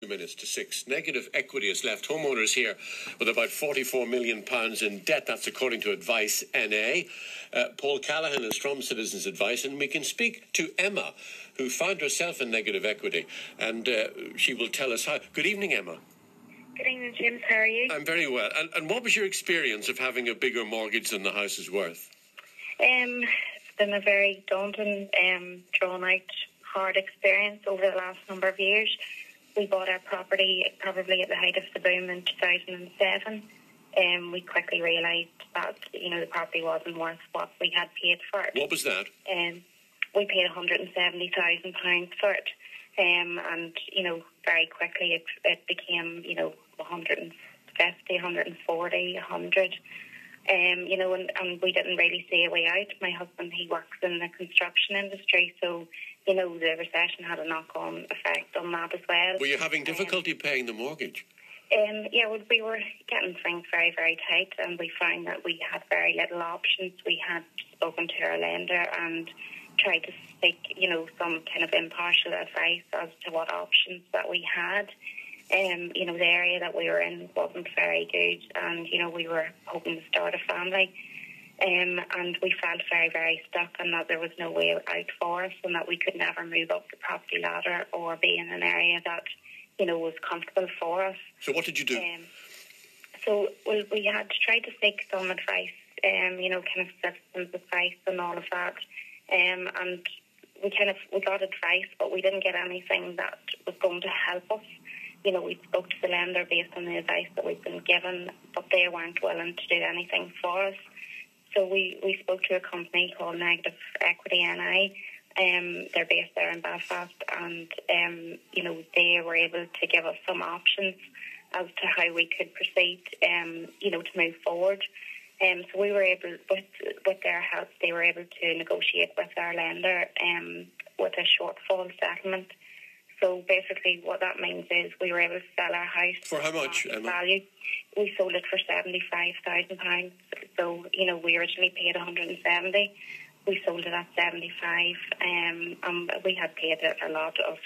Minutes to 6. Negative equity has left homeowners here with about £44 million in debt. That's according to Advice NA. Paul Callaghan is from Citizens Advice, and we can speak to Emma, who found herself in negative equity, and she will tell us how. Good evening, Emma. Good evening, James. How are you? I'm very well. And what was your experience of having a bigger mortgage than the house is worth? It's been a very daunting, drawn-out, hard experience over the last number of years. We bought our property probably at the height of the boom in 2007. We quickly realised that, the property wasn't worth what we had paid for it. What was that? We paid £170,000 for it. And, very quickly it became, 150, 140, 100. And we didn't really see a way out. My husband, he works in the construction industry, so the recession had a knock-on effect on that as well. Were you having difficulty paying the mortgage? We were getting things very, very tight, and we found that we had very little options. We had spoken to our lender and tried to seek, some kind of impartial advice as to what options that we had. The area that we were in wasn't very good, and, we were hoping to start a family. And we felt very, very stuck, and that there was no way out for us, and that we could never move up the property ladder or be in an area that, was comfortable for us. So what did you do? We had to try to seek some advice, kind of citizens' advice and all of that. And we got advice, but we didn't get anything that was going to help us. We spoke to the lender based on the advice that we've been given, but they weren't willing to do anything for us. So we spoke to a company called Negative Equity NI. They're based there in Belfast, and they were able to give us some options as to how we could proceed, to move forward. So we were able, with their help, they were able to negotiate with our lender with a shortfall settlement. So basically what that means is we were able to sell our house. For how much, Emma? Value. We sold it for £75,000. So, we originally paid £170,000. We sold it at £75,000. And we had paid a lot of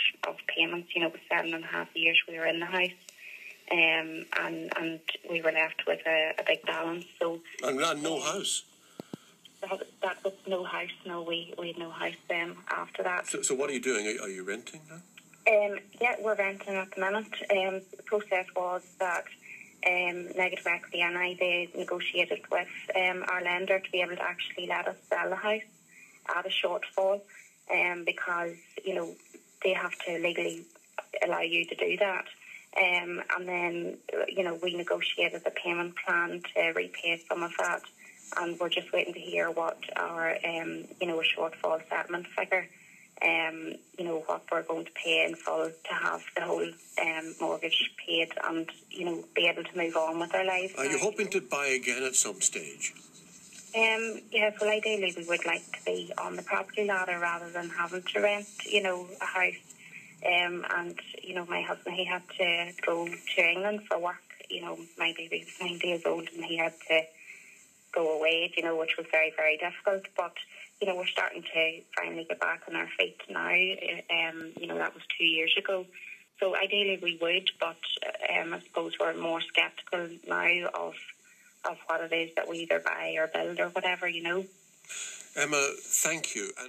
payments. It was 7.5 years we were in the house. And we were left with a big balance. So and no house? That was no house. No, we had no house after that. So what are you doing? Are you renting now? Yeah, we're renting at the minute. The process was that Negative Equity NI, they negotiated with our lender to be able to actually let us sell the house at a shortfall, because, they have to legally allow you to do that. And then, we negotiated a payment plan to repay some of that, and we're just waiting to hear what our, a shortfall settlement figure, what we're going to pay in full to have the whole mortgage paid and, be able to move on with our lives. Are you hoping to buy again at some stage? Yeah, well, ideally we would like to be on the property ladder rather than having to rent, a house. And, my husband, he had to go to England for work. My baby was 9 days old and he had to go away, which was very, very difficult. But, we're starting to finally get back on our feet now. That was 2 years ago. So ideally we would, but I suppose we're more sceptical now of what it is that we either buy or build or whatever, Emma, thank you.